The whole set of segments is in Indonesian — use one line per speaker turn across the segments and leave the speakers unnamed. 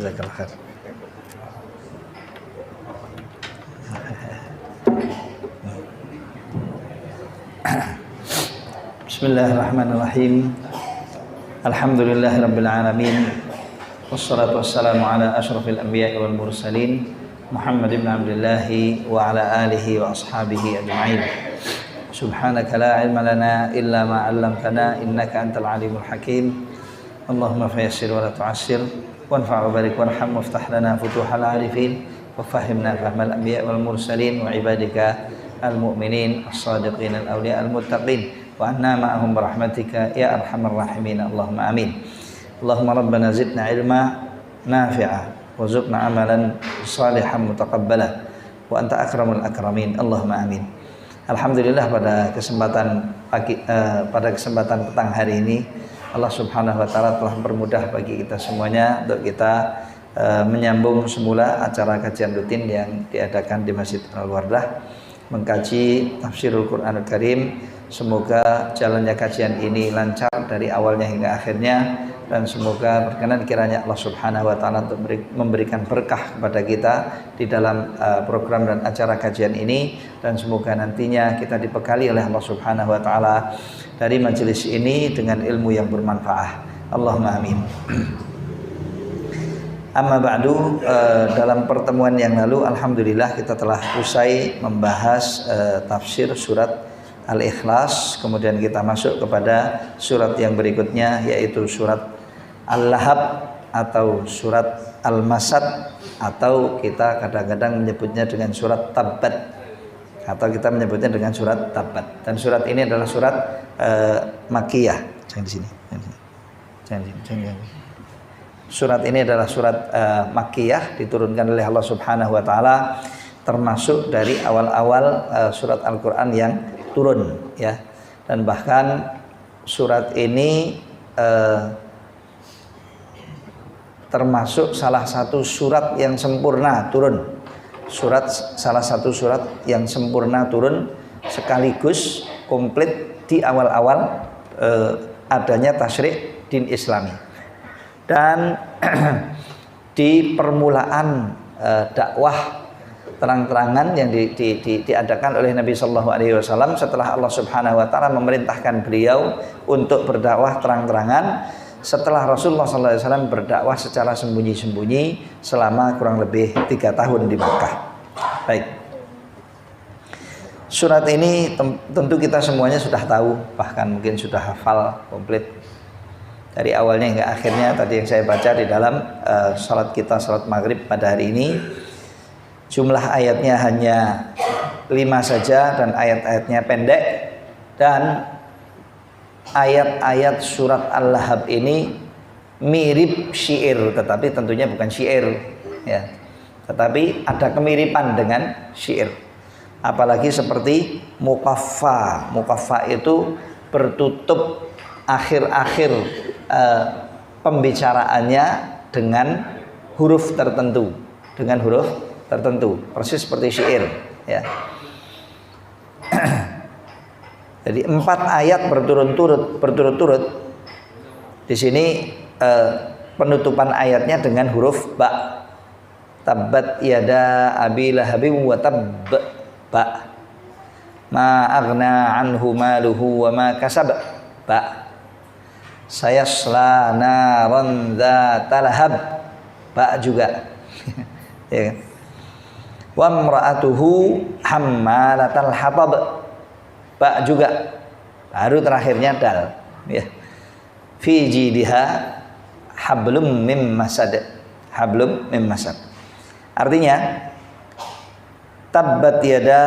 Jazakallah khair. Bismillahirrahmanirrahim. Alhamdulillahirabbil alamin. Wassalatu wassalamu ala asyrafil anbiya'i wal mursalin Muhammad ibn Abdullah wa ala alihi wa ashabihi ajma'in. Subhanaka la ilma lana illa ma 'allamtana innaka antal alimul hakim. Allahumma fayassir wa la tu'assir wanfa' wa barik warham waftah lana futuhal arifin wa fahimna fahmal anbiya wal mursalin wa ibadika al mu'minin as-sadiqin al awliya al muttaqin wa anna ma'ahum birahmatika ya arhamar rahimin. Allahumma amin. Allahumma rabbana zidna ilma nafi'a warzuqna amalan salihan mutaqabbala wa anta akramul akramin. Allahumma amin. Alhamdulillah pada kesempatan petang hari ini Allah Subhanahu wa taala telah mempermudah bagi kita semuanya untuk kita menyambung semula acara kajian rutin yang diadakan di Masjid Al-Wardah mengkaji tafsirul Qur'anul Karim. Semoga jalannya kajian ini lancar dari awalnya hingga akhirnya, dan semoga berkenan kiranya Allah Subhanahu wa taala untuk memberikan berkah kepada kita di dalam program dan acara kajian ini, dan semoga nantinya kita dibekali oleh Allah Subhanahu wa taala dari majelis ini dengan ilmu yang bermanfaat. Allahumma amin. Amma ba'du, dalam pertemuan yang lalu alhamdulillah kita telah usai membahas tafsir surat Al-Ikhlas. Kemudian kita masuk kepada surat yang berikutnya, yaitu surat Al-Lahab atau surat Al-Masad, atau kita kadang-kadang menyebutnya dengan surat Tabbat, atau kita menyebutnya dengan surat Tabbat. Dan surat ini adalah surat Makkiyah. Jangan di sini. Jangan. Surat ini adalah surat Makkiyah, diturunkan oleh Allah Subhanahu wa taala, termasuk dari awal-awal surat Al-Qur'an yang turun, ya. Dan bahkan surat ini termasuk salah satu surat yang sempurna turun. Salah satu surat yang sempurna turun sekaligus komplit di awal-awal adanya tasyrik din Islami. Dan di permulaan dakwah terang-terangan yang diadakan oleh Nabi Sallallahu Alaihi Wasallam setelah Allah Subhanahu Wa Taala memerintahkan beliau untuk berdakwah terang-terangan, setelah Rasulullah Sallallahu Alaihi Wasallam berdakwah secara sembunyi-sembunyi selama kurang lebih 3 tahun di Makkah. Baik, surat ini tentu kita semuanya sudah tahu, bahkan mungkin sudah hafal komplit dari awalnya hingga akhirnya. Tadi yang saya baca di dalam salat kita, salat maghrib pada hari ini, jumlah ayatnya hanya 5 saja dan ayat-ayatnya pendek. Dan ayat-ayat surat Al-Lahab ini mirip syair, tetapi tentunya bukan syair, ya. Tetapi ada kemiripan dengan syair. Apalagi seperti mukaffa. Mukaffa itu bertutup akhir-akhir pembicaraannya dengan huruf tertentu, persis seperti syair, ya. Jadi 4 ayat berturut-turut. Di sini penutupan ayatnya dengan huruf ba. Tabbat yada abi lahabin wa tabb. Ba. Ma aghna anhu maluhu wa ma kasab. Ba. Sayasla naran dzata lahab. Ba juga. Ya. Wa imra'atuhu hammalatal hatab. Ba juga. Baru terakhirnya dal, ya. Fi jidha hablum mim masad. Hablum mim masad. Artinya tabbat yada,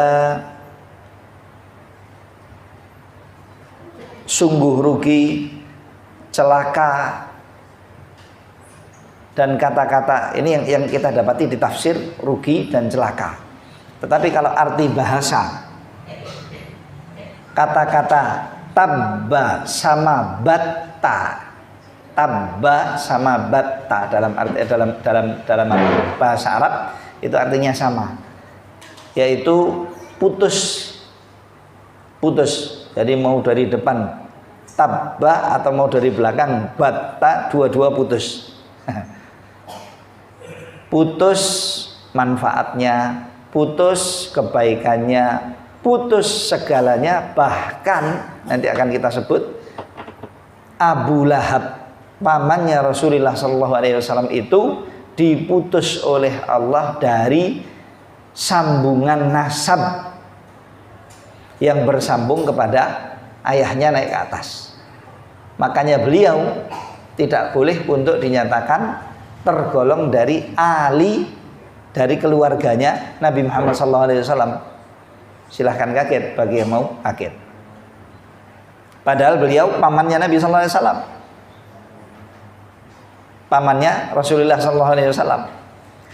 sungguh rugi, celaka, dan kata-kata ini yang kita dapati di tafsir rugi dan celaka. Tetapi kalau arti bahasa, kata-kata tabba sama batta, tabba sama batta dalam bahasa Arab itu artinya sama, yaitu putus. Jadi mau dari depan tabba atau mau dari belakang batta, dua-dua putus. putus manfaatnya, putus kebaikannya, putus segalanya. Bahkan nanti akan kita sebut Abu Lahab, pamannya Rasulullah SAW itu diputus oleh Allah dari sambungan nasab yang bersambung kepada ayahnya naik ke atas. Makanya beliau tidak boleh untuk dinyatakan tergolong dari ahli dari keluarganya Nabi Muhammad SAW. Silahkan kaget bagi yang mau kaget. Padahal beliau pamannya Nabi SAW, pamannya Rasulullah SAW,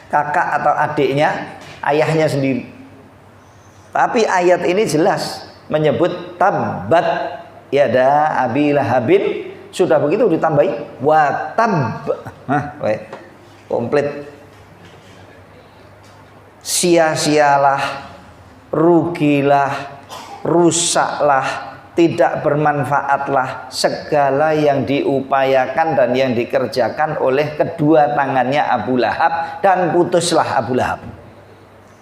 kakak atau adiknya ayahnya sendiri. Tapi ayat ini jelas menyebut tabbat yada abi lahabin. Sudah begitu ditambahi wa tab. Komplit. Sia-sialah, rugilah, rusaklah, tidak bermanfaatlah segala yang diupayakan dan yang dikerjakan oleh kedua tangannya Abu Lahab, dan putuslah Abu Lahab.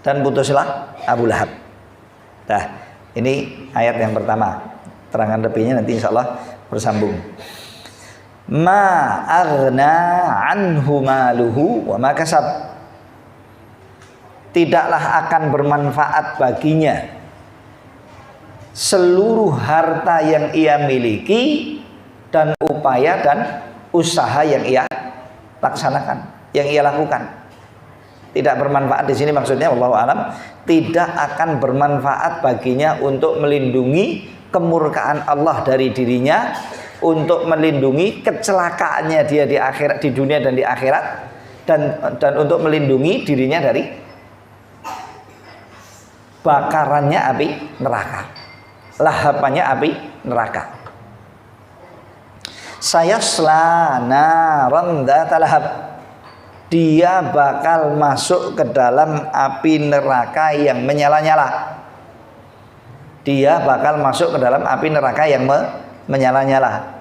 Dan putuslah Abu Lahab. Nah, ini ayat yang pertama. Terangan lebihnya nanti insya Allah bersambung. Ma aghna anhu maluhu wa ma kasab. Tidaklah akan bermanfaat baginya seluruh harta yang ia miliki dan upaya dan usaha yang ia laksanakan, yang ia lakukan. Tidak bermanfaat di sini maksudnya wallahu alam, tidak akan bermanfaat baginya untuk melindungi kemurkaan Allah dari dirinya, untuk melindungi kecelakaannya dia di akhirat, di dunia dan di akhirat, dan untuk melindungi dirinya dari bakarannya api neraka, lahapannya api neraka. Sayasla naran dzata lahab, dia bakal masuk ke dalam api neraka yang menyala-nyala. Dia bakal masuk ke dalam api neraka yang menyala-nyala.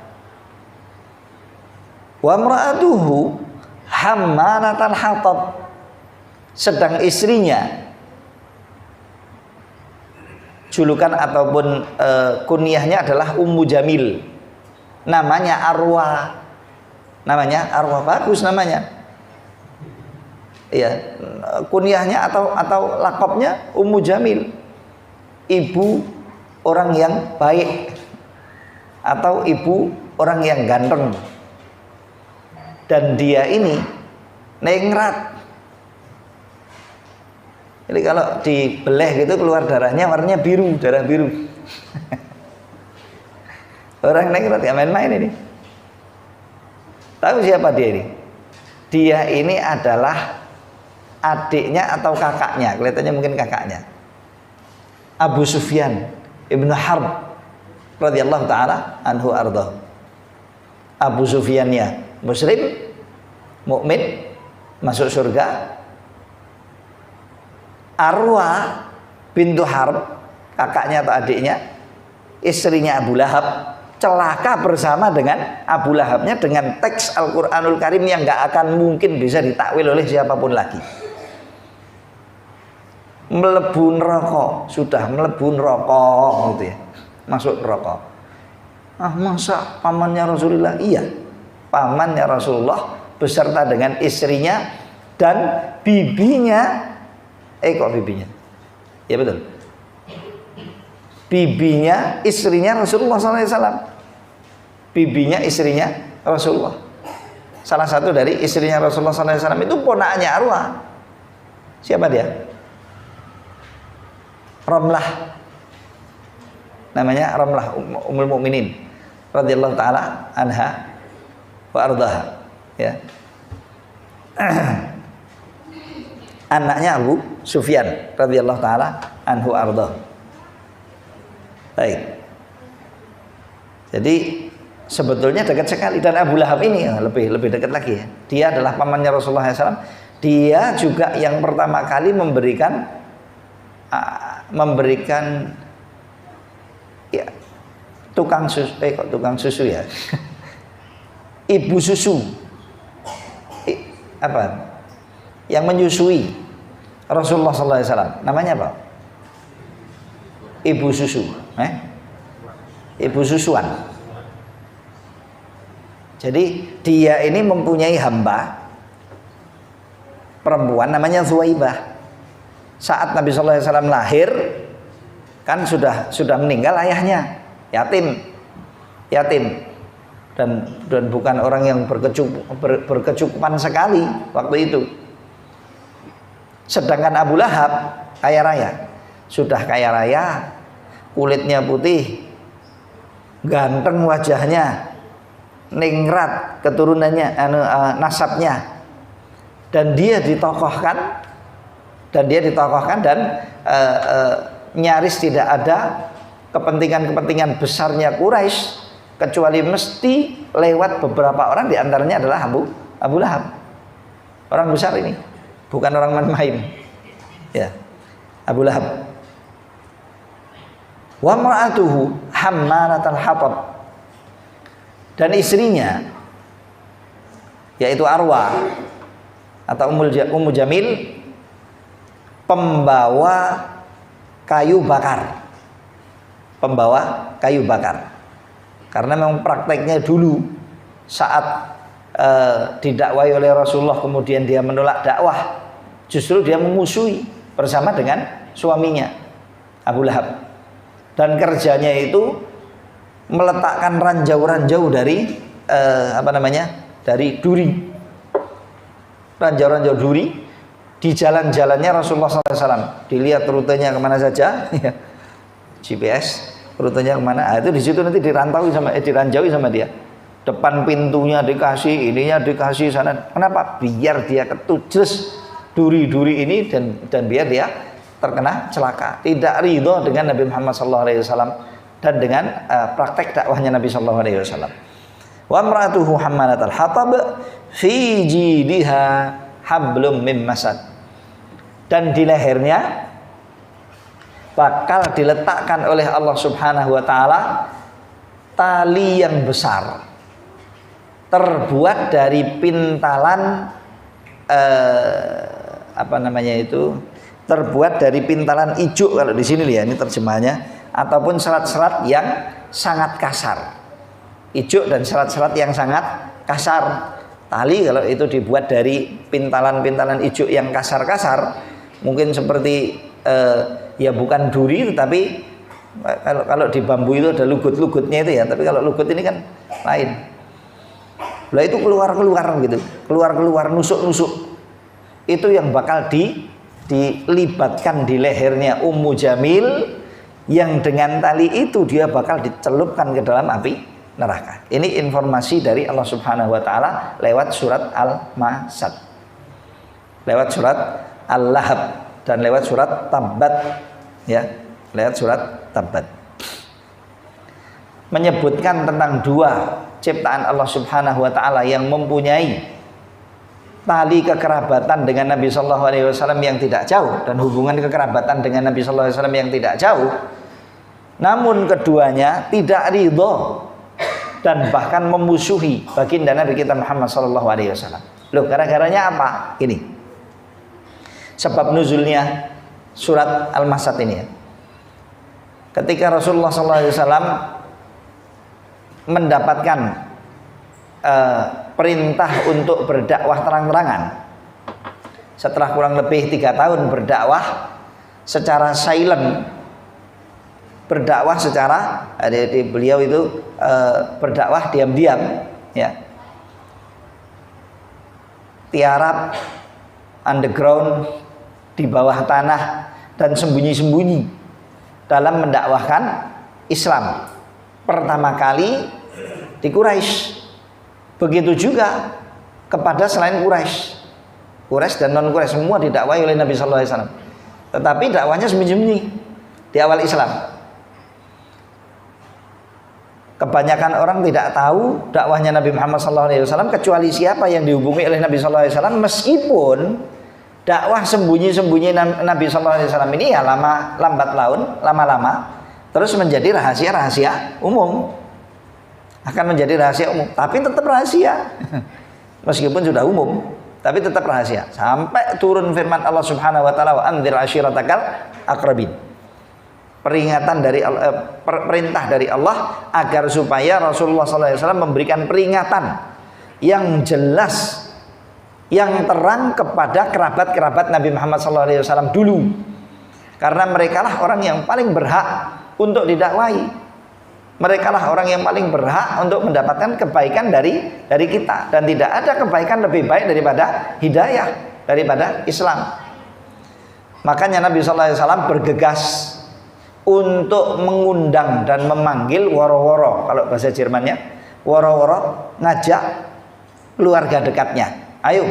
Wa imra'atuhu hammalatal hatab, sedang istrinya, julukan ataupun kunyahnya adalah Ummu Jamil, namanya Arwa, bagus namanya. Ya, kunyahnya atau lakopnya Ummu Jamil, ibu orang yang baik atau ibu orang yang ganteng. Dan dia ini nengrat. Jadi kalau dibeleh gitu keluar darahnya warnanya biru, darah biru. Orang nengrat ya main-main ini. Tahu siapa dia ini? Dia ini adalah adiknya atau kakaknya, kelihatannya mungkin kakaknya, Abu Sufyan ibnu Harb radhiyallahu taala anhu arda. Abu Sufyannya Muslim, mukmin, masuk surga. Arwa bintu Harb, kakaknya atau adiknya, istrinya Abu Lahab, celaka bersama dengan Abu Lahabnya dengan teks Al-Quranul Karim yang gak akan mungkin bisa ditakwil oleh siapapun lagi. Melebu neraka, sudah melebu neraka gitu ya, masuk neraka. Masa pamannya Rasulullah? Iya, pamannya Rasulullah beserta dengan istrinya dan bibinya. Kok bibinya? Ya betul. Bibinya, istrinya Rasulullah SAW. Bibinya, istrinya Rasulullah. Salah satu dari istrinya Rasulullah SAW itu ponakannya Arwa. Siapa dia? Ramlah. Namanya Ramlah Ummul Mukminin radhiyallahu taala anha wa ardhaha. Ya. Anaknya Abu Sufyan radhiyallahu taala anhu ardhah. Baik. Jadi sebetulnya dekat sekali, dan Abu Lahab ini lebih dekat lagi ya. Dia adalah pamannya Rasulullah SAW. Dia juga yang pertama kali memberikan ya, tukang susu, kok tukang susu ya. Ibu susu. yang menyusui Rasulullah SAW. Namanya apa? Ibu susu. Ibu susuan. Jadi dia ini mempunyai hamba perempuan namanya Zuwaibah. Saat Nabi SAW lahir, kan sudah meninggal ayahnya, yatim, dan bukan orang yang berkecukupan sekali waktu itu. Sedangkan Abu Lahab kaya raya, sudah kaya raya, kulitnya putih, ganteng wajahnya, ningrat keturunannya, nasabnya, dan dia ditokohkan dan nyaris tidak ada kepentingan besarnya Quraisy kecuali mesti lewat beberapa orang, diantaranya adalah Abu Lahab. Orang besar ini, bukan orang main-main. Ya, Abu Lahab. Wa mra'atuhu hammalatal hatab. Dan istrinya yaitu Arwa atau Ummu Jamil, pembawa kayu bakar. Karena memang prakteknya dulu saat didakwai oleh Rasulullah kemudian dia menolak dakwah, justru dia memusuhi bersama dengan suaminya Abu Lahab, dan kerjanya itu meletakkan ranjau-ranjau dari dari duri, ranjau-ranjau duri di jalan-jalannya Rasulullah SAW. Dilihat rutenya kemana saja, GPS rutenya kemana. Itu di situ nanti diranjaui sama dia. Depan pintunya dikasih, ininya dikasih sana. Kenapa? Biar dia ketujus duri-duri ini dan biar dia terkena celaka. Tidak ridho dengan Nabi Muhammad SAW dan dengan praktek dakwahnya Nabi SAW. Wa imra'atuhu hammalatal hatab fi jidiha hablum mim masad. Dan di lehernya bakal diletakkan oleh Allah Subhanahu wa taala tali yang besar terbuat dari pintalan terbuat dari pintalan ijuk kalau di sini ya, ini terjemahnya, ataupun serat-serat yang sangat kasar. Ijuk dan serat-serat yang sangat kasar. Tali kalau itu dibuat dari pintalan-pintalan ijuk yang kasar-kasar, mungkin seperti ya bukan duri, tetapi kalau di bambu itu ada lugut-lugutnya itu ya, tapi kalau lugut ini kan lain. Lah itu keluar gitu, keluar nusuk-nusuk. Itu yang bakal dilibatkan di lehernya Ummu Jamil, yang dengan tali itu dia bakal dicelupkan ke dalam api neraka. Ini informasi dari Allah Subhanahu wa taala lewat surat Al-Masad, lewat surat Al-Lahab, dan lewat surat Tabbat, ya, lewat surat Tabbat. Menyebutkan tentang dua ciptaan Allah Subhanahu wa taala yang mempunyai tali kekerabatan dengan Nabi sallallahu alaihi wasallam yang tidak jauh, dan hubungan kekerabatan dengan Nabi sallallahu alaihi wasallam yang tidak jauh. Namun keduanya tidak ridho dan bahkan memusuhi baginda Nabi kita Muhammad sallallahu alaihi wasallam. Loh, gara-garanya apa? Ini sebab nuzulnya surat Al-Masad ini ya. Ketika Rasulullah sallallahu alaihi wasallam mendapatkan perintah untuk berdakwah terang-terangan, setelah kurang lebih 3 tahun berdakwah secara silent, berdakwah secara beliau itu berdakwah diam-diam, ya, tiarap, underground, di bawah tanah, dan sembunyi-sembunyi dalam mendakwahkan Islam. Pertama kali di Quraisy, begitu juga kepada selain Quraisy dan non Quraisy, semua didakwai oleh Nabi sallallahu alaihi wasallam. Tetapi dakwahnya sembunyi-sembunyi di awal Islam. Kebanyakan orang tidak tahu dakwahnya Nabi Muhammad sallallahu alaihi wasallam kecuali siapa yang dihubungi oleh Nabi sallallahu alaihi wasallam, meskipun dakwah sembunyi-sembunyi Nabi sallallahu alaihi wasallam ini ya lambat laun, lama-lama terus menjadi rahasia umum, akan menjadi rahasia umum, tapi tetap rahasia meskipun sudah umum, tapi tetap rahasia sampai turun firman Allah Subhanahu wa taala, wa anzir ashiratakal aqrabin. Peringatan dari perintah dari Allah agar supaya Rasulullah SAW memberikan peringatan yang jelas, yang terang kepada kerabat-kerabat Nabi Muhammad SAW dulu, karena mereka lah orang yang paling berhak untuk didakwai. Mereka lah orang yang paling berhak untuk mendapatkan kebaikan dari kita, dan tidak ada kebaikan lebih baik daripada hidayah, daripada Islam. Makanya Nabi SAW bergegas untuk mengundang dan memanggil woro-woro, kalau bahasa Jermannya woro-woro, ngajak keluarga dekatnya, ayo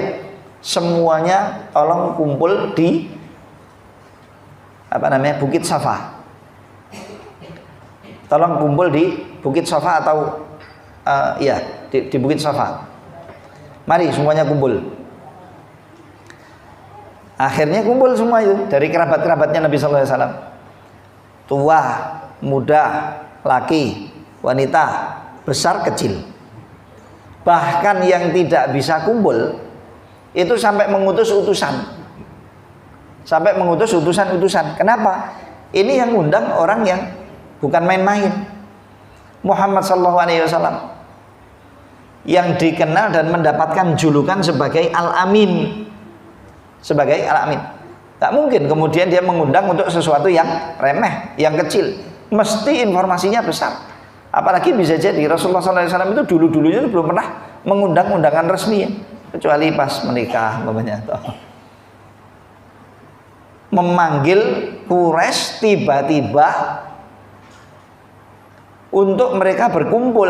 semuanya tolong kumpul di Bukit Safa. Tolong kumpul di Bukit Safa atau di Bukit Safa. Mari semuanya kumpul. Akhirnya kumpul semua itu dari kerabat-kerabatnya Nabi sallallahu alaihi wasallam. Tua, muda, laki, wanita, besar, kecil. Bahkan yang tidak bisa kumpul itu sampai mengutus utusan. Sampai mengutus utusan-utusan. Kenapa? Ini yang undang orang yang bukan main-main. Muhammad sallallahu alaihi wasallam yang dikenal dan mendapatkan julukan sebagai Al-Amin. Sebagai Al-Amin. Tak mungkin kemudian dia mengundang untuk sesuatu yang remeh, yang kecil. Mesti informasinya besar. Apalagi bisa jadi Rasulullah SAW itu dulu-dulunya belum pernah mengundang undangan resmi, kecuali pas menikah, memanggil Quraisy tiba-tiba untuk mereka berkumpul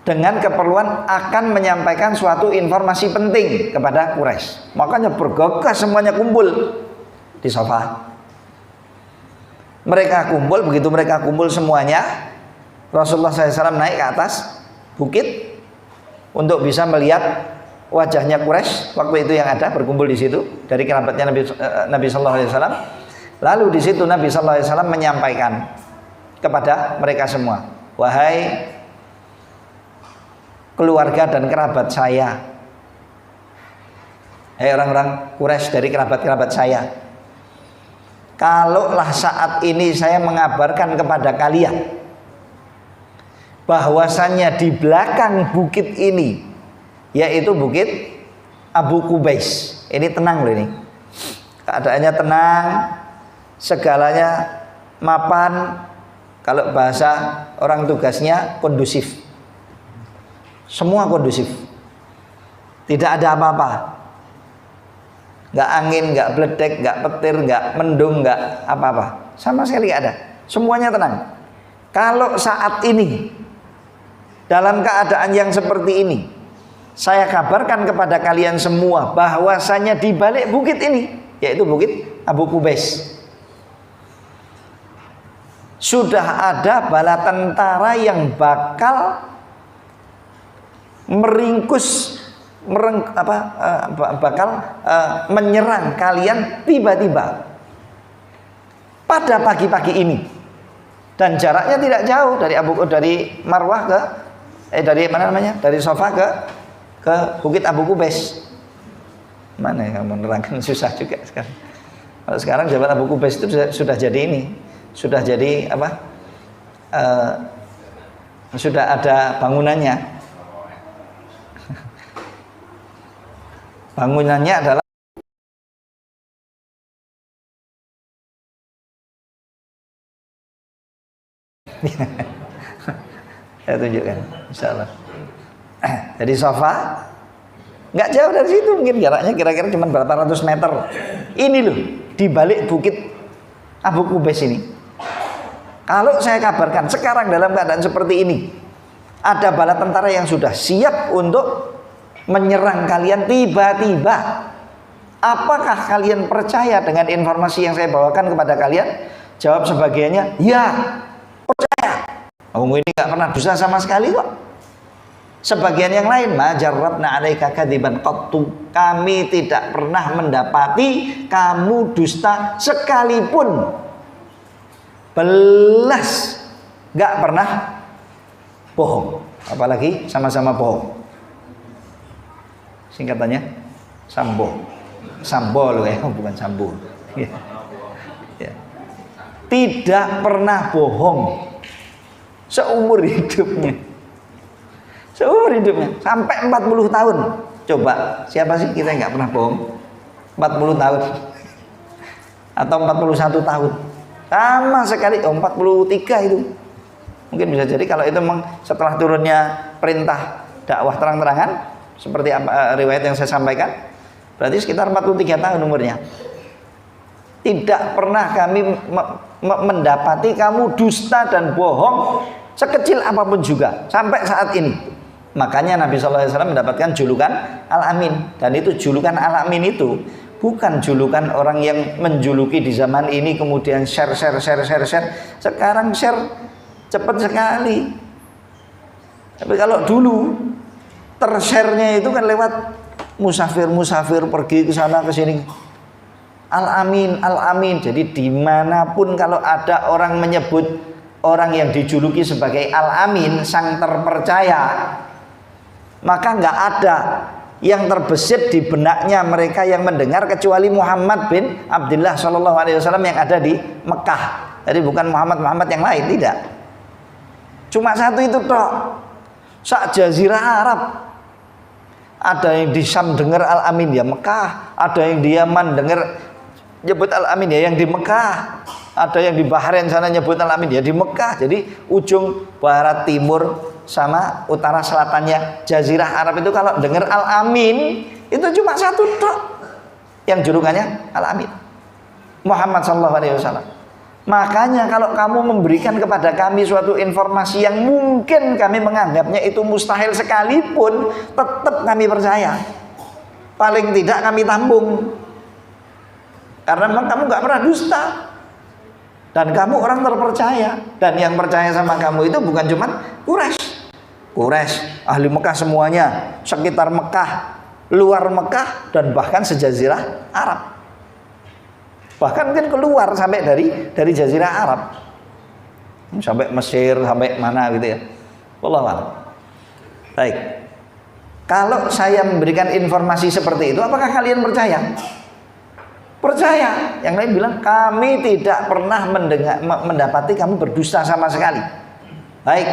dengan keperluan akan menyampaikan suatu informasi penting kepada Quraisy. Makanya bergegas semuanya kumpul di Safa. Mereka kumpul, begitu mereka kumpul semuanya, Rasulullah SAW naik ke atas bukit untuk bisa melihat wajahnya Quraisy waktu itu yang ada berkumpul di situ dari kerabatnya Nabi Sallallahu Alaihi Wasallam. Lalu di situ Nabi Sallallahu Alaihi Wasallam menyampaikan kepada mereka semua, wahai keluarga dan kerabat saya, orang-orang Quraisy dari kerabat-kerabat saya, kalaulah saat ini saya mengabarkan kepada kalian bahwasannya di belakang bukit ini, yaitu bukit Abu Qubais, ini tenang loh, ini keadaannya tenang, segalanya mapan, kalau bahasa orang tugasnya kondusif. Semua kondusif, tidak ada apa-apa, nggak angin, nggak bledek, nggak petir, nggak mendung, nggak apa-apa, sama sekali nggak ada, semuanya tenang. Kalau saat ini dalam keadaan yang seperti ini, saya kabarkan kepada kalian semua bahwasanya di balik bukit ini, yaitu bukit Abu Qubais, sudah ada bala tentara yang bakal menyerang kalian tiba-tiba pada pagi-pagi ini, dan jaraknya tidak jauh dari Marwah dari Safa ke bukit Abu Qubais. Mana yang menerangkan, susah juga sekarang. Kalau sekarang Jabal Abu Qubais itu sudah jadi ini, sudah jadi sudah ada bangunannya. Bangunannya adalah saya tunjukkan, insyaallah. Jadi Safa nggak jauh dari situ, mungkin jaraknya kira-kira cuma berapa ratus meter. Ini loh, di balik bukit Abu Qubais ini. Kalau saya kabarkan sekarang dalam keadaan seperti ini, ada bala tentara yang sudah siap untuk menyerang kalian tiba-tiba, apakah kalian percaya dengan informasi yang saya bawakan kepada kalian? Jawab sebagiannya, ya, percaya. Oh, ini nggak pernah dusta sama sekali kok. Sebagian yang lain, ma jarrabna 'alaika kadziban qattu, kami tidak pernah mendapati kamu dusta sekalipun. Belas nggak pernah bohong, apalagi sama-sama bohong. Singkatannya Sambo. Sambo loh ya, bukan Sambo. Ya. Ya. Tidak pernah bohong seumur hidupnya. Seumur hidupnya sampai 40 tahun. Coba, siapa sih kita yang nggak pernah bohong? 40 tahun atau 41 tahun. Sama sekali, 43 itu. Mungkin bisa jadi kalau itu memang setelah turunnya perintah dakwah terang-terangan seperti apa riwayat yang saya sampaikan, berarti sekitar 43 tahun umurnya. Tidak pernah kami mendapati kamu dusta dan bohong sekecil apapun juga sampai saat ini. Makanya Nabi SAW mendapatkan julukan Al-Amin. Dan itu julukan Al-Amin itu bukan julukan orang yang menjuluki di zaman ini kemudian share. Sekarang share cepat sekali. Tapi kalau dulu tershare-nya itu kan lewat musafir pergi ke sana ke sini. Al-Amin, Al-Amin. Jadi dimanapun kalau ada orang menyebut orang yang dijuluki sebagai Al-Amin, sang terpercaya, maka nggak ada yang terbesit di benaknya mereka yang mendengar kecuali Muhammad bin Abdullah Shallallahu Alaihi Wasallam yang ada di Mekah. Jadi bukan Muhammad yang lain, tidak. Cuma satu itu toh. Sak Jazirah Arab ada yang di Syam dengar Al-Amin ya Mekah, ada yang di Yaman dengar nyebut Al-Amin ya yang di Mekah, ada yang di Bahrain sana nyebut Al-Amin ya di Mekah. Jadi ujung barat timur sama utara selatannya Jazirah Arab itu kalau dengar Al-Amin itu cuma satu tok yang julukannya Al-Amin, Muhammad sallallahu alaihi wasallam. Makanya kalau kamu memberikan kepada kami suatu informasi yang mungkin kami menganggapnya itu mustahil sekalipun, tetap kami percaya. Paling tidak kami tampung. Karena memang kamu gak pernah dusta. Dan kamu orang terpercaya. Dan yang percaya sama kamu itu bukan cuma Quraisy, ahli Mekah semuanya, sekitar Mekah, luar Mekah, dan bahkan sejazirah Arab. Bahkan mungkin keluar sampai dari Jazirah Arab, sampai Mesir, sampai mana gitu ya. Wallahu a'lam. Baik. Kalau saya memberikan informasi seperti itu, apakah kalian percaya? Percaya. Yang lain bilang kami tidak pernah mendapati kamu berdusta sama sekali. Baik.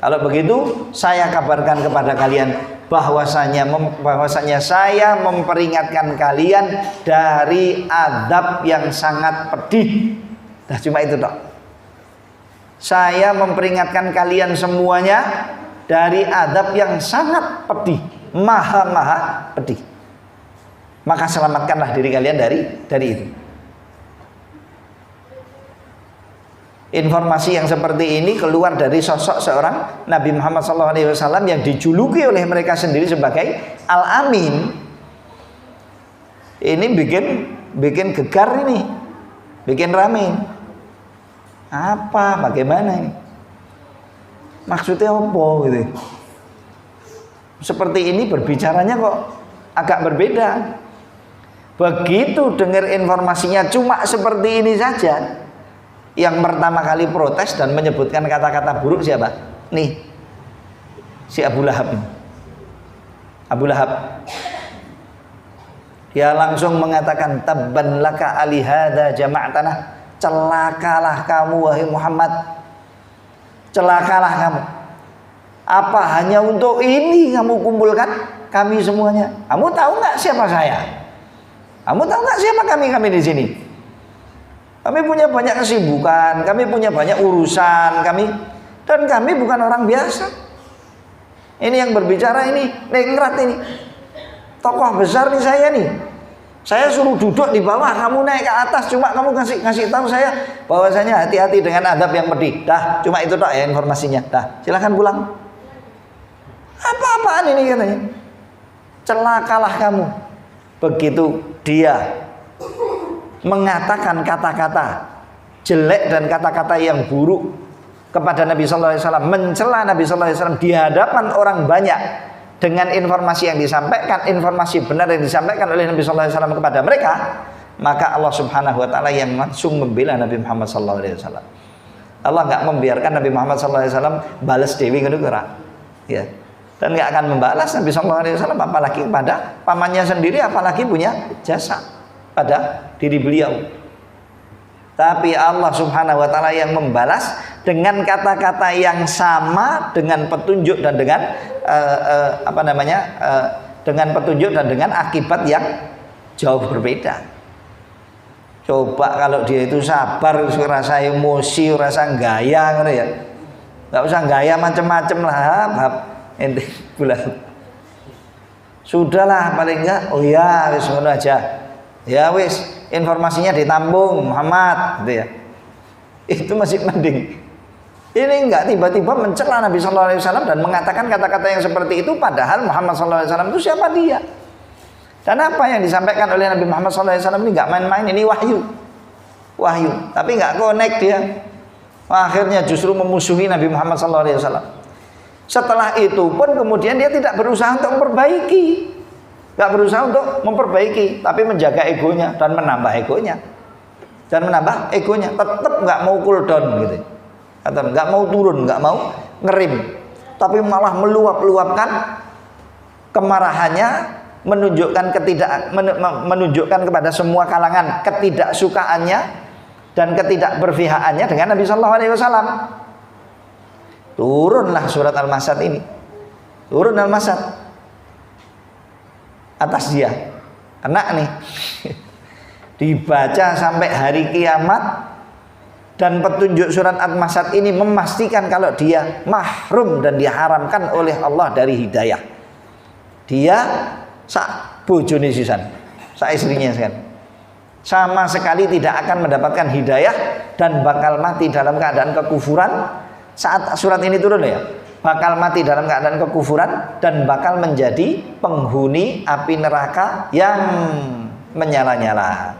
Kalau begitu, saya kabarkan kepada kalian bahwasanya saya memperingatkan kalian dari adab yang sangat pedih. Nah, cuma itu toh. Saya memperingatkan kalian semuanya dari adab yang sangat pedih, maha pedih. Maka selamatkanlah diri kalian dari itu. Informasi yang seperti ini keluar dari sosok seorang Nabi Muhammad SAW yang dijuluki oleh mereka sendiri sebagai Al-Amin. Ini bikin gegar ini, bikin rame. Apa? Bagaimana ini? Maksudnya apa gitu? Seperti ini berbicaranya kok agak berbeda. Begitu dengar informasinya cuma seperti ini saja. Yang pertama kali protes dan menyebutkan kata-kata buruk siapa? Nih, si Abu Lahab. Abu Lahab. Dia langsung mengatakan, tabban laka alihada jama'atana. Celakalah kamu wahai Muhammad. Celakalah kamu. Apa hanya untuk ini kamu kumpulkan kami semuanya? Kamu tahu nggak siapa saya? Kamu tahu nggak siapa kami di sini? Kami punya banyak kesibukan, kami punya banyak urusan, dan kami bukan orang biasa. Ini yang berbicara ini, ningrat ini. Tokoh besar nih saya nih. Saya suruh duduk di bawah, kamu naik ke atas, cuma kamu kasih tahu saya bahwasanya hati-hati dengan adab yang pedih. Dah, cuma itu tok ya informasinya. Dah, silakan pulang. Apa-apaan ini katanya? Celakalah kamu. Begitu dia mengatakan kata-kata jelek dan kata-kata yang buruk kepada Nabi Sallallahu Alaihi Wasallam, mencela Nabi Sallallahu Alaihi Wasallam di hadapan orang banyak dengan informasi yang disampaikan, informasi benar yang disampaikan oleh Nabi Sallallahu Alaihi Wasallam kepada mereka, maka Allah Subhanahu Wa Taala yang langsung membela Nabi Muhammad Sallallahu Alaihi Wasallam. Allah nggak membiarkan Nabi Muhammad Sallallahu Alaihi Wasallam balas dewi kedua, ya. dan nggak akan membalas Nabi Shallallahu Alaihi Wasallam, apalagi kepada pamannya sendiri, apalagi punya jasa pada diri beliau. Tapi Allah Subhanahu Wa Taala yang membalas dengan kata-kata yang sama, dengan petunjuk dan dengan dengan petunjuk dan dengan akibat yang jauh berbeda. Coba kalau dia itu sabar, rasa emosi, rasa gaya gitu ya. Nggak usah gaya macam-macam lah, ente bulan. Sudahlah paling enggak, oh ya wis ngono aja. Ya wis, informasinya ditampung Muhammad gitu ya. Itu masih mending. Ini enggak tiba-tiba mencela Nabi Sallallahu Alaihi Wasallam dan mengatakan kata-kata yang seperti itu, padahal Muhammad Sallallahu Alaihi Wasallam itu siapa dia? Dan apa yang disampaikan oleh Nabi Muhammad SAW ini nggak main-main, ini wahyu, tapi nggak connect dia. Akhirnya justru memusuhi Nabi Muhammad SAW. Setelah itu pun kemudian dia tidak berusaha untuk memperbaiki, tapi menjaga egonya dan menambah egonya, tetap nggak mau cool down gitu, atau nggak mau turun, nggak mau ngerim, tapi malah meluapkan kemarahannya. Menunjukkan kepada semua kalangan ketidaksukaannya dan ketidakberpihakannya dengan Nabi Sallallahu Alaihi Wasallam. Turunlah surat Al-Masad ini, turun Al-Masad atas dia, anak nih, dibaca sampai hari kiamat, dan petunjuk surat Al-Masad ini memastikan kalau dia mahrum dan diharamkan oleh Allah dari hidayah. Dia sak bojone sisan, sak istrinya kan, sama sekali tidak akan mendapatkan hidayah dan bakal mati dalam keadaan kekufuran. Saat surat ini turun ya, bakal mati dalam keadaan kekufuran dan bakal menjadi penghuni api neraka yang menyala-nyala.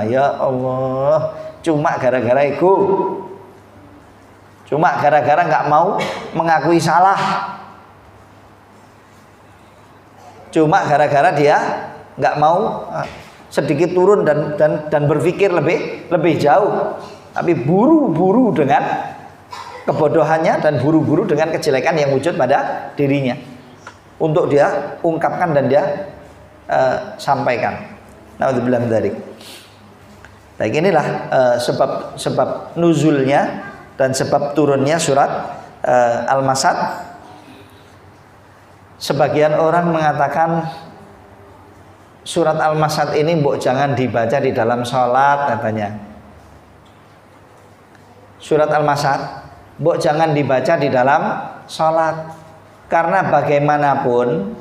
Ya Allah, cuma gara-gara ego, cuma gara-gara nggak mau mengakui salah. Cuma gara-gara dia nggak mau sedikit turun dan berpikir lebih jauh, tapi buru-buru dengan kebodohannya dan buru-buru dengan kejelekan yang wujud pada dirinya untuk dia ungkapkan dan dia sampaikan. Naudzubillah min dzalik. Baik, inilah sebab nuzulnya dan sebab turunnya surat Al-Masad. Sebagian orang mengatakan surat Al-Masad ini mbok jangan dibaca di dalam sholat katanya. Surat Al-Masad mbok jangan dibaca di dalam sholat, karena bagaimanapun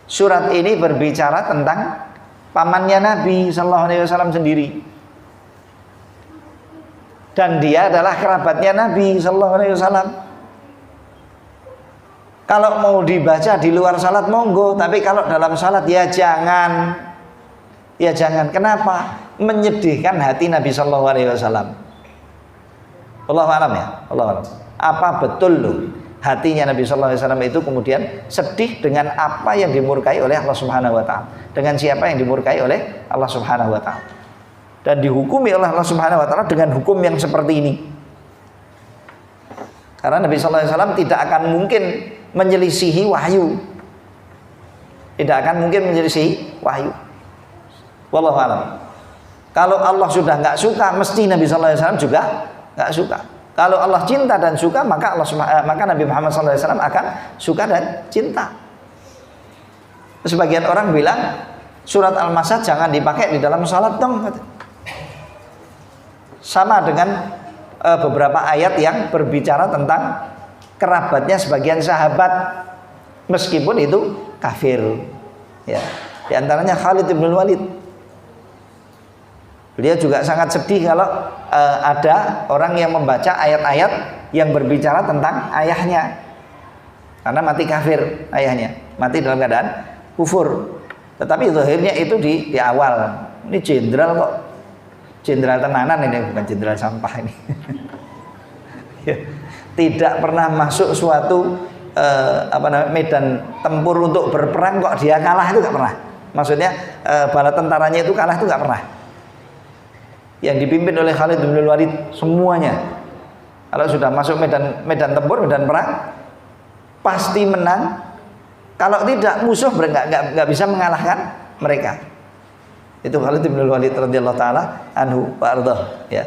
surat ini berbicara tentang pamannya Nabi Sallallahu Alaihi Wasallam sendiri, dan dia adalah kerabatnya Nabi Sallallahu Alaihi Wasallam. Kalau mau dibaca di luar salat monggo, tapi kalau dalam salat ya jangan. Kenapa? Menyedihkan hati Nabi Shallallahu Alaihi Wasallam. Allahu a'lam ya. Allahu a'lam. Apa betul loh hatinya Nabi Shallallahu Alaihi Wasallam itu kemudian sedih dengan apa yang dimurkai oleh Allah Subhanahu Wa Taala, dengan siapa yang dimurkai oleh Allah Subhanahu Wa Taala, dan dihukumi oleh Allah Subhanahu Wa Taala dengan hukum yang seperti ini. Karena Nabi Shallallahu Alaihi Wasallam tidak akan mungkin menyelisihi wahyu, Wallahu a'lam. Kalau Allah sudah nggak suka, mesti Nabi Sallallahu Alaihi Wasallam juga nggak suka. Kalau Allah cinta dan suka, maka Nabi Muhammad Sallallahu Alaihi Wasallam akan suka dan cinta. Sebagian orang bilang surat Al-Masad jangan dipakai di dalam salat dong. Sama dengan beberapa ayat yang berbicara tentang kerabatnya sebagian sahabat, meskipun itu kafir. Ya, di antaranya Khalid bin Walid. Beliau juga sangat sedih kalau ada orang yang membaca ayat-ayat yang berbicara tentang ayahnya, karena mati kafir ayahnya, mati dalam keadaan kufur. Tetapi akhirnya itu di awal. Ini jenderal kok, jenderal tenanan ini, bukan jenderal sampah ini. Tidak pernah masuk suatu medan tempur untuk berperang kok dia kalah, itu nggak pernah. Maksudnya bala tentaranya itu kalah, itu nggak pernah. Yang dipimpin oleh Khalid bin Walid semuanya. Kalau sudah masuk medan tempur, medan perang, pasti menang. Kalau tidak, musuh nggak bisa mengalahkan mereka. Itu Khalid bin Walid radhiyallahu taala anhu wa ardhah, ya.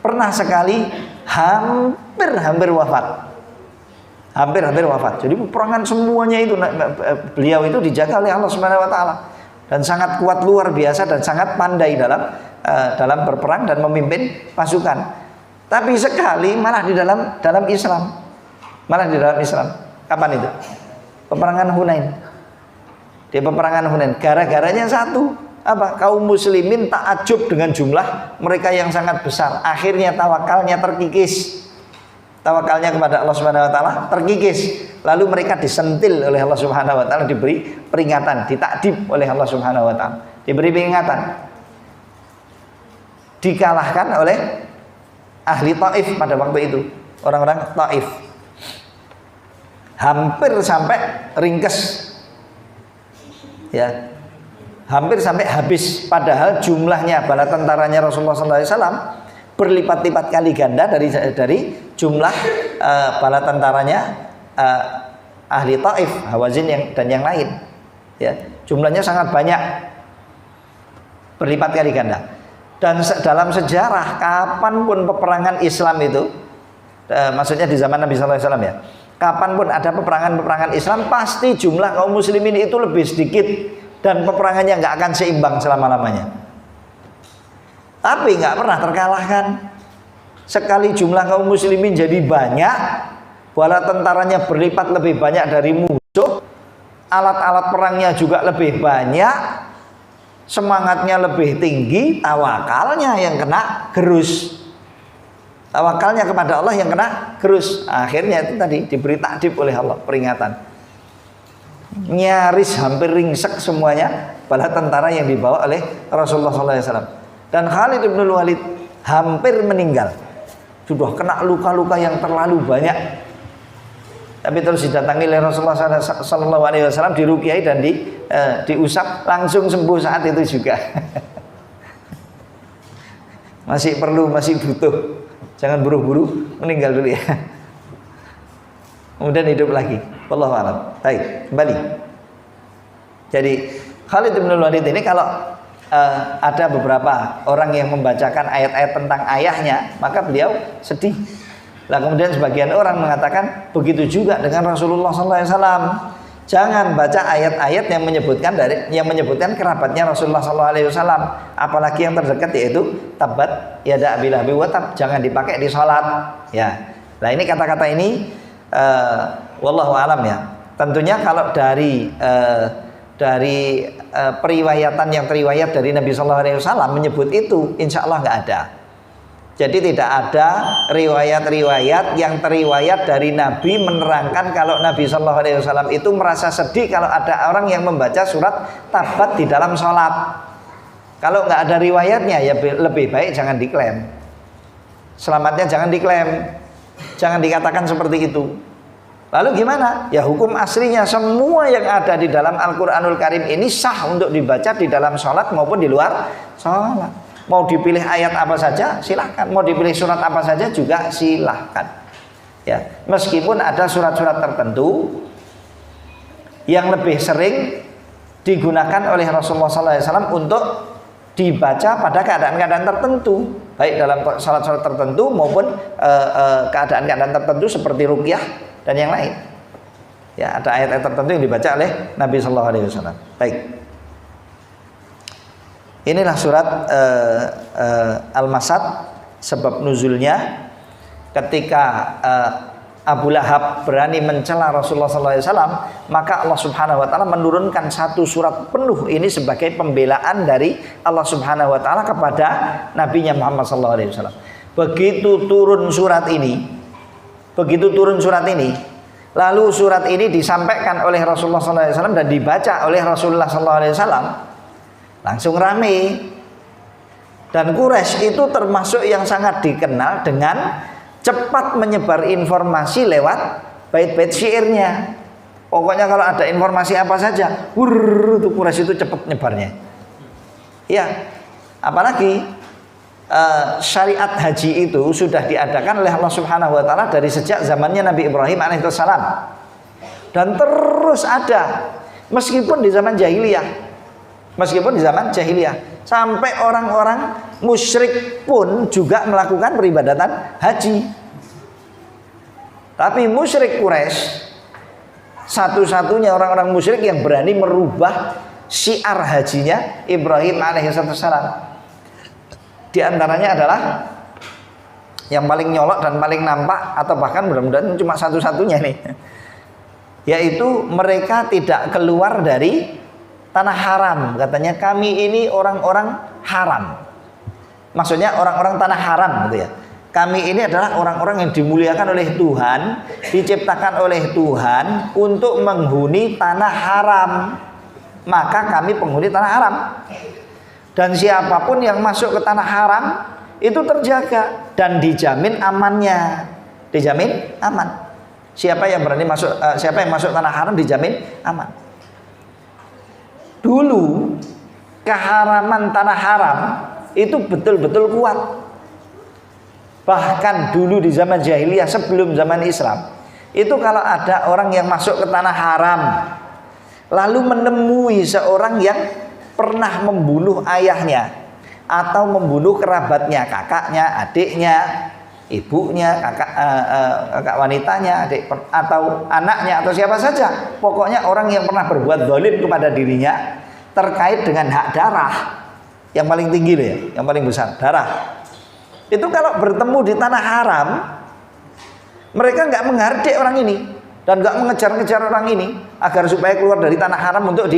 Pernah sekali hampir wafat. Hampir wafat. Jadi peperangan semuanya itu beliau itu dijaga oleh Allah Subhanahu wa taala dan sangat kuat luar biasa dan sangat pandai dalam berperang dan memimpin pasukan. Tapi sekali malah di dalam Islam. Malah di dalam Islam. Kapan itu? Peperangan Hunain. Di peperangan Hunain, gara-garanya satu, apa? Kaum muslimin takjub dengan jumlah mereka yang sangat besar. Akhirnya tawakalnya terkikis. Tawakalnya kepada Allah Subhanahu wa taala terkikis. Lalu mereka disentil oleh Allah Subhanahu wa taala, diberi peringatan, ditakdib oleh Allah Subhanahu wa taala. Diberi peringatan. Dikalahkan oleh ahli Taif pada waktu itu, orang-orang Taif. Hampir sampai ringkes, ya, hampir sampai habis. Padahal jumlahnya bala tentaranya Rasulullah SAW berlipat-lipat kali ganda dari jumlah bala tentaranya ahli Taif, Hawazin dan yang lain. Ya, jumlahnya sangat banyak, berlipat kali ganda. Dan dalam sejarah kapanpun peperangan Islam itu, maksudnya di zaman Nabi SAW, ya. Kapanpun ada peperangan Islam, pasti jumlah kaum muslimin itu lebih sedikit dan peperangannya nggak akan seimbang selama-lamanya. Tapi nggak pernah terkalahkan. Sekali jumlah kaum muslimin jadi banyak, bala tentaranya berlipat lebih banyak dari musuh, alat-alat perangnya juga lebih banyak, semangatnya lebih tinggi, tawakalnya yang kena gerus. Tawakalnya kepada Allah yang kena gerus. Akhirnya itu tadi diberi takdib oleh Allah, peringatan. Nyaris hampir ringsek semuanya bala tentara yang dibawa oleh Rasulullah SAW. Dan Khalid bin Walid hampir meninggal. Sudah kena luka-luka yang terlalu banyak. Tapi terus didatangi oleh Rasulullah SAW, diruqyai dan diusap, langsung sembuh saat itu juga. Masih butuh. Jangan buru-buru meninggal dulu, ya. Kemudian hidup lagi. Wallahu a'lam. Baik, kembali. Jadi Khalid bin Walid ini kalau ada beberapa orang yang membacakan ayat-ayat tentang ayahnya, maka beliau sedih. Lah kemudian sebagian orang mengatakan begitu juga dengan Rasulullah SAW. Jangan baca ayat-ayat yang menyebutkan kerabatnya Rasulullah SAW, apalagi yang terdekat yaitu tabat yada abi lahabin wa tab. Jangan dipakai di sholat, ya. Nah ini kata-kata ini wallahu alam, ya. Tentunya kalau dari periwayatan yang teriwayat dari Nabi SAW menyebut itu, insya Allah nggak ada. Jadi tidak ada riwayat-riwayat yang teriwayat dari Nabi menerangkan kalau Nabi SAW itu merasa sedih kalau ada orang yang membaca surat tabat di dalam sholat. Kalau nggak ada riwayatnya, ya lebih baik jangan diklaim. Selamatnya jangan diklaim, jangan dikatakan seperti itu. Lalu gimana? Ya hukum aslinya semua yang ada di dalam Al-Quranul Karim ini sah untuk dibaca di dalam sholat maupun di luar sholat. Mau dipilih ayat apa saja silahkan, mau dipilih surat apa saja juga silahkan, ya. Meskipun ada surat-surat tertentu yang lebih sering digunakan oleh Rasulullah SAW untuk dibaca pada keadaan-keadaan tertentu, baik dalam salat-salat tertentu maupun keadaan-keadaan tertentu seperti ruqyah dan yang lain. Ya, ada ayat-ayat tertentu yang dibaca oleh Nabi SAW. Baik. Inilah surat Al-Masad, sebab nuzulnya ketika Abu Lahab berani mencela Rasulullah SAW, maka Allah Subhanahu wa taala menurunkan satu surat penuh ini sebagai pembelaan dari Allah Subhanahu wa taala kepada nabinya Muhammad SAW. Begitu turun surat ini, lalu surat ini disampaikan oleh Rasulullah SAW dan dibaca oleh Rasulullah SAW, langsung rame. Dan Quraisy itu termasuk yang sangat dikenal dengan cepat menyebar informasi lewat bait-bait syairnya. Pokoknya kalau ada informasi apa saja, itu Quraisy itu cepat nyebarnya. Ya, apalagi syariat haji itu sudah diadakan oleh Allah Subhanahu wa taala dari sejak zamannya Nabi Ibrahim alaihissalam. Dan terus ada meskipun di zaman jahiliyah. Meskipun di zaman jahiliyah, sampai orang-orang musyrik pun juga melakukan peribadatan haji. Tapi musyrik Quraisy, satu-satunya orang-orang musyrik yang berani merubah syiar hajinya Ibrahim alaihissalam. Di antaranya adalah yang paling nyolok dan paling nampak, atau bahkan mudah-mudahan cuma satu-satunya nih, yaitu mereka tidak keluar dari tanah haram. Katanya kami ini orang-orang haram. Maksudnya orang-orang tanah haram gitu ya. Kami ini adalah orang-orang yang dimuliakan oleh Tuhan, diciptakan oleh Tuhan untuk menghuni tanah haram. Maka kami penghuni tanah haram. Dan siapapun yang masuk ke tanah haram itu terjaga dan dijamin amannya. Dijamin aman. Siapa yang berani masuk, siapa yang masuk tanah haram dijamin aman. Dulu keharaman tanah haram itu betul-betul kuat. Bahkan dulu di zaman jahiliyah sebelum zaman Islam, itu kalau ada orang yang masuk ke tanah haram lalu menemui seorang yang pernah membunuh ayahnya atau membunuh kerabatnya, kakaknya, adiknya, ibunya, kakak wanitanya, adik atau anaknya atau siapa saja, pokoknya orang yang pernah berbuat zalim kepada dirinya terkait dengan hak darah yang paling tinggi loh ya, yang paling besar, darah. Itu kalau bertemu di tanah haram, mereka nggak menghardik orang ini dan nggak mengejar-ngejar orang ini agar supaya keluar dari tanah haram untuk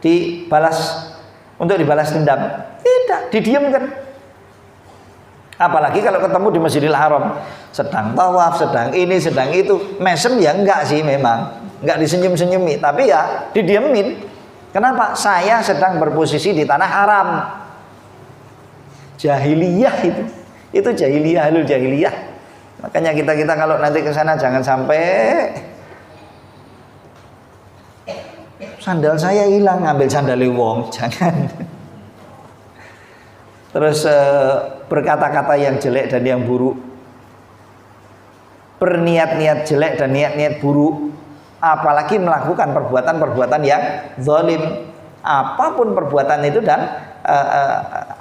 dibalas dendam. Tidak, didiamkan. Apalagi kalau ketemu di Masjidil Haram, sedang tawaf, sedang ini, sedang itu, mesem ya enggak sih, memang enggak disenyum-senyumi, tapi ya didiemin. Kenapa? Saya sedang berposisi di tanah haram. Jahiliyah itu jahiliyah, halul jahiliyah. Makanya kita kalau nanti ke sana jangan sampai sandal saya hilang, ngambil sandal wong, jangan. Terus berkata-kata yang jelek dan yang buruk, berniat-niat jelek dan niat-niat buruk, apalagi melakukan perbuatan-perbuatan yang zalim. Apapun perbuatan itu dan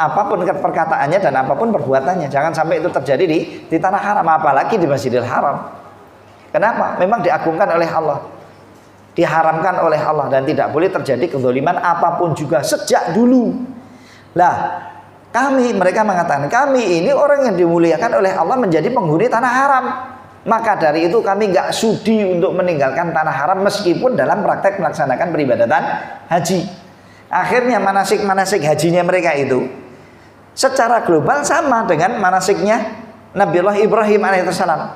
apapun perkataannya dan apapun perbuatannya, jangan sampai itu terjadi di tanah haram, apalagi di Masjidil Haram. Kenapa? Memang diagungkan oleh Allah, diharamkan oleh Allah, dan tidak boleh terjadi kezaliman apapun juga sejak dulu. Lah, mereka mengatakan kami ini orang yang dimuliakan oleh Allah menjadi penghuni tanah haram. Maka dari itu kami nggak sudi untuk meninggalkan tanah haram meskipun dalam praktek melaksanakan peribadatan haji. Akhirnya manasik-manasik hajinya mereka itu secara global sama dengan manasiknya Nabiullah Ibrahim alaihissalam.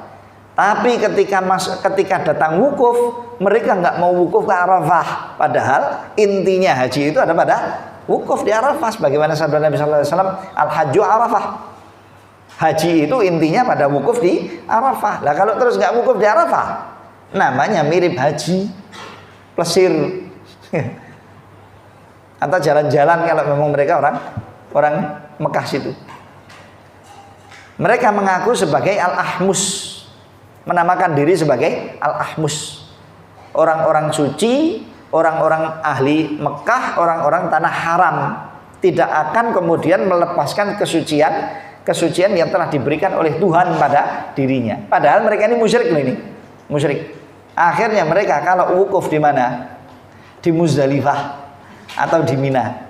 Tapi ketika datang wukuf, mereka nggak mau wukuf ke Arafah. Padahal intinya haji itu ada pada wukuf di Arafah. Sebagaimana sabda Nabi sallallahu alaihi wasallam, al-hajju Arafah. Haji itu intinya pada wukuf di Arafah. Lah kalau terus nggak wukuf di Arafah, namanya mirip haji plesir. Atau jalan-jalan kalau memang mereka orang Mekah situ. Mereka mengaku sebagai Al-Ahmus, menamakan diri sebagai Al-Ahmus, orang-orang suci, orang-orang ahli Mekah, orang-orang tanah haram, tidak akan kemudian melepaskan kesucian yang telah diberikan oleh Tuhan pada dirinya. Padahal mereka ini musyrik loh, ini musyrik. Akhirnya mereka kalau wukuf di mana? Di Muzdalifah atau di Mina,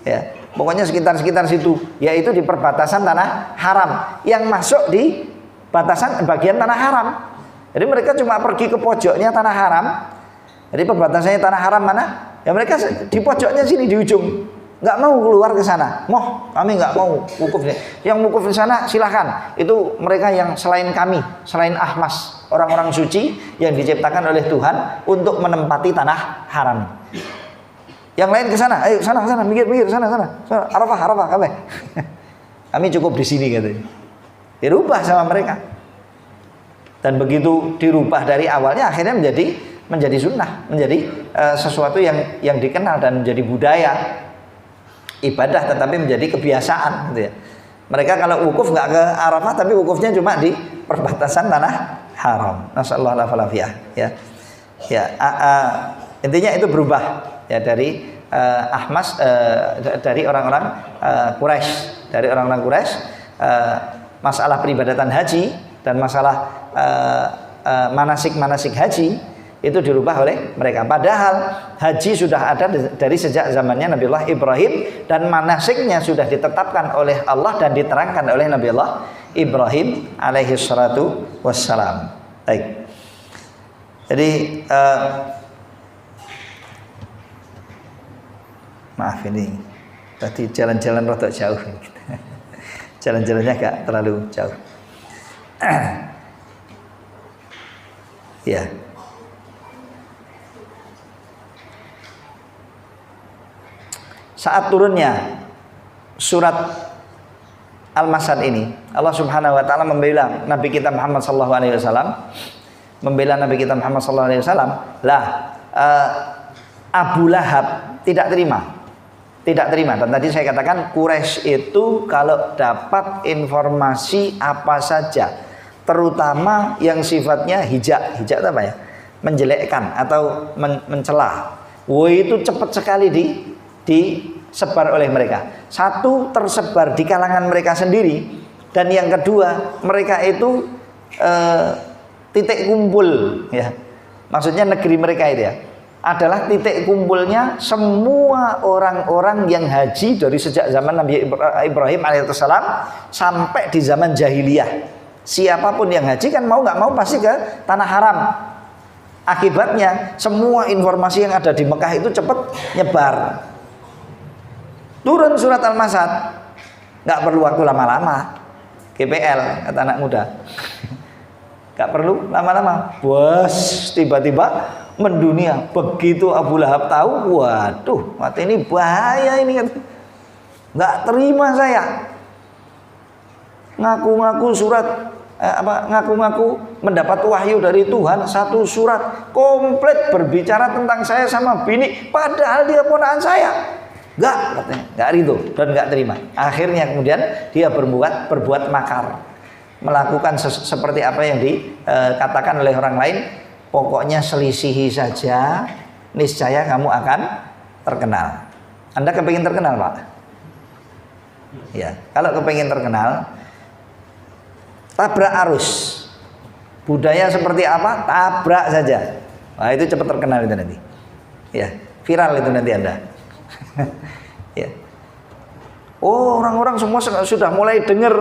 ya, pokoknya sekitar situ, yaitu di perbatasan tanah haram, yang masuk di batasan bagian tanah haram. Jadi mereka cuma pergi ke pojoknya tanah haram. Jadi perbatasannya tanah haram mana? Ya mereka di pojoknya sini, di ujung, nggak mau keluar ke sana. Kami nggak mau wukuf. Yang wukuf di sana silahkan. Itu mereka yang selain kami, selain Ahmas, orang-orang suci yang diciptakan oleh Tuhan untuk menempati tanah haram. Yang lain ke sana, ayo sana, mikir, sana, Arafah, kami. Kami cukup di sini katanya. Dirubah sama mereka. Dan begitu dirubah dari awalnya, akhirnya menjadi sunnah, menjadi sesuatu yang dikenal dan menjadi budaya ibadah, tetapi menjadi kebiasaan gitu ya. Mereka kalau wukuf nggak ke Arafah, tapi wukufnya cuma di perbatasan tanah haram. Nasallahu alaihi wasallam, ya. Ya, intinya itu berubah ya dari Ahmas, dari orang-orang Quraisy, masalah peribadatan haji dan masalah manasik haji itu dirubah oleh mereka. Padahal haji sudah ada dari sejak zamannya Nabiullah Ibrahim, dan manasiknya sudah ditetapkan oleh Allah dan diterangkan oleh Nabiullah Ibrahim alaihi salatu wassalam. Baik. Jadi maaf ini tadi jalan-jalan rada jauh. Jalan-jalannya agak terlalu jauh. Ya. Saat turunnya surat Al-Masad ini, Allah Subhanahu wa taala membela Nabi kita Muhammad sallallahu alaihi wasallam. Abu Lahab tidak terima. Dan tadi saya katakan Quraisy itu kalau dapat informasi apa saja, terutama yang sifatnya hijab itu apa ya? Menjelekkan atau mencela. Itu cepat sekali disebar oleh mereka. Satu, tersebar di kalangan mereka sendiri, dan yang kedua, mereka itu titik kumpul ya. Maksudnya negeri mereka itu ya adalah titik kumpulnya semua orang-orang yang haji dari sejak zaman Nabi Ibrahim alaihissalam sampai di zaman jahiliyah. Siapapun yang haji kan mau nggak mau pasti ke tanah haram. Akibatnya semua informasi yang ada di Mekah itu cepat nyebar. Turun surat Al-Masad, nggak perlu waktu lama-lama. GPL kata anak muda. Gak perlu lama-lama, bos, tiba-tiba mendunia. Begitu Abu Lahab tahu, waduh, mati ini bahaya ini. Gak terima saya. Ngaku-ngaku ngaku-ngaku mendapat wahyu dari Tuhan, satu surat komplit berbicara tentang saya sama bini, padahal dia ponakan saya. Gak, katanya, gak ridho dan gak terima. Akhirnya kemudian dia berbuat makar. Melakukan seperti apa yang dikatakan oleh orang lain, pokoknya selisihi saja, niscaya kamu akan terkenal. Anda kepingin terkenal, Pak? Ya, kalau kepingin terkenal, tabrak arus. Budaya seperti apa? Tabrak saja. Nah, itu cepat terkenal itu nanti. Ya, viral itu nanti Anda. Ya. Oh, orang-orang semua sudah mulai dengar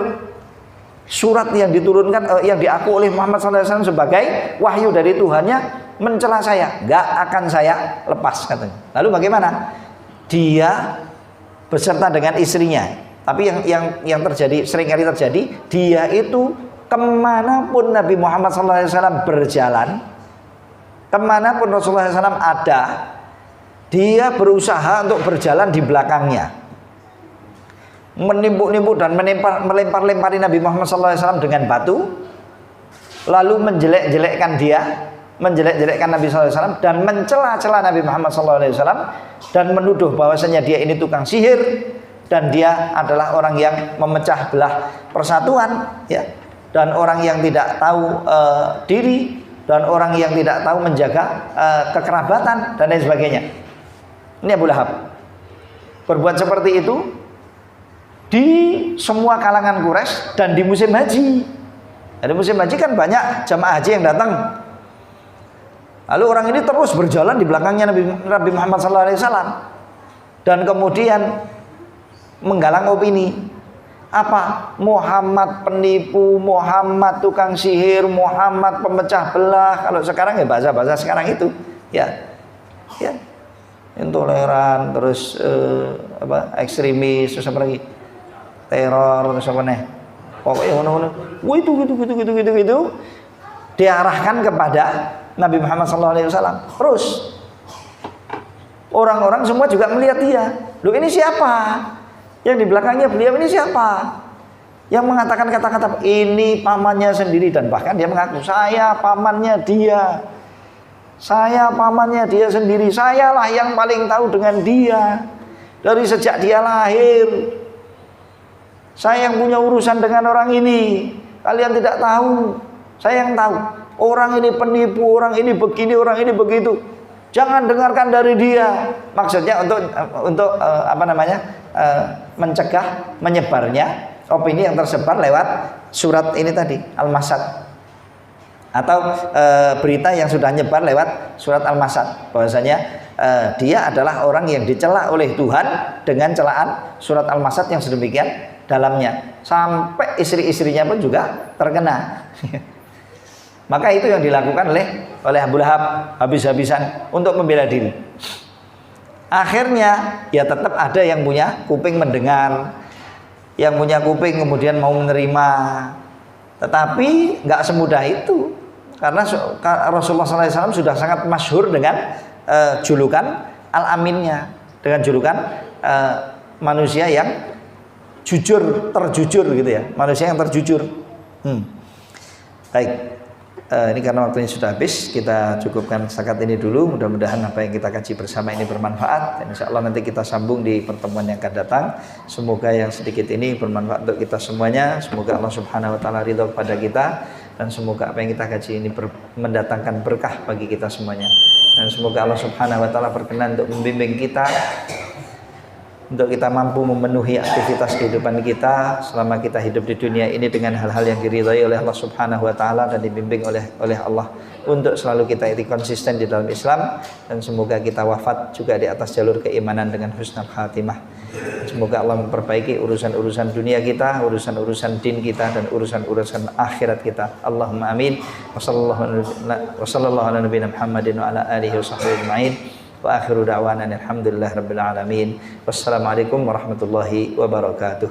surat yang diturunkan, yang diaku oleh Muhammad SAW sebagai wahyu dari Tuhannya, mencela saya, gak akan saya lepas katanya. Lalu bagaimana? Dia beserta dengan istrinya. Tapi yang terjadi, seringkali terjadi, dia itu kemanapun Nabi Muhammad SAW berjalan, kemanapun Rasulullah SAW ada, dia berusaha untuk berjalan di belakangnya, menimpuk-nimpuk dan melempar-lempari Nabi Muhammad SAW dengan batu, lalu menjelek-jelekkan Nabi SAW dan mencela-cela Nabi Muhammad SAW dan menuduh bahwasanya dia ini tukang sihir dan dia adalah orang yang memecah belah persatuan ya, dan orang yang tidak tahu diri, dan orang yang tidak tahu menjaga kekerabatan dan lain sebagainya. Ini Abu Lahab berbuat seperti itu di semua kalangan Quraisy dan di musim haji. Di musim haji kan banyak jamaah haji yang datang. Lalu orang ini terus berjalan di belakangnya Nabi Muhammad SAW dan kemudian menggalang opini. Apa? Muhammad penipu, Muhammad tukang sihir, Muhammad pemecah belah. Kalau sekarang ya bahasa-bahasa sekarang itu, ya, intoleran, terus ekstremis, terus apa lagi? Teror, terus apa nih? Pokoknya itu diarahkan kepada Nabi Muhammad SAW. Terus orang-orang semua juga melihat dia. Loh, ini siapa? Yang di belakangnya beliau ini siapa? Yang mengatakan kata-kata ini pamannya sendiri, dan bahkan dia mengaku saya pamannya dia. Saya pamannya dia sendiri. Sayalah yang paling tahu dengan dia dari sejak dia lahir. Saya yang punya urusan dengan orang ini. Kalian tidak tahu, saya yang tahu. orang ini penipu, orang ini begini, orang ini begitu. Jangan dengarkan dari dia. Maksudnya untuk mencegah menyebarnya opini yang tersebar lewat surat ini tadi, Al-Masad, atau berita yang sudah nyebar lewat surat Al-Masad, bahwasanya dia adalah orang yang dicela oleh Tuhan dengan celaan surat Al-Masad yang sedemikian dalamnya, sampai istri-istrinya pun juga terkena. Maka itu yang dilakukan oleh Abu Lahab habis-habisan untuk membela diri. Akhirnya ya tetap ada yang punya kuping mendengar, yang punya kuping kemudian mau menerima, tetapi nggak semudah itu, karena Rasulullah SAW sudah sangat masyhur dengan julukan Al-Aminnya, dengan julukan manusia yang jujur, terjujur gitu ya, manusia yang terjujur. Baik. Ini karena waktunya sudah habis, kita cukupkan setakat ini dulu. Mudah-mudahan apa yang kita kaji bersama ini bermanfaat, dan insya Allah nanti kita sambung di pertemuan yang akan datang. Semoga yang sedikit ini bermanfaat untuk kita semuanya. Semoga Allah Subhanahu Wa Taala ridho kepada kita, dan semoga apa yang kita kaji ini mendatangkan berkah bagi kita semuanya. Dan semoga Allah Subhanahu Wa Taala berkenan untuk membimbing kita, untuk kita mampu memenuhi aktivitas kehidupan kita selama kita hidup di dunia ini dengan hal-hal yang diridhai oleh Allah Subhanahu Wa Taala dan dibimbing oleh Allah, untuk selalu kita itu konsisten di dalam Islam, dan semoga kita wafat juga di atas jalur keimanan dengan husnul khatimah. Semoga Allah memperbaiki urusan-urusan dunia kita, urusan-urusan din kita, dan urusan-urusan akhirat kita. Allahumma amin. Wassallallahu ala nabiyina Muhammadin wa ala alihi washabbihi ajma'in. Wa akhiru da'wana alhamdulillahi rabbil alamin. Wassalamualaikum warahmatullahi wabarakatuh.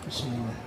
Bismillah.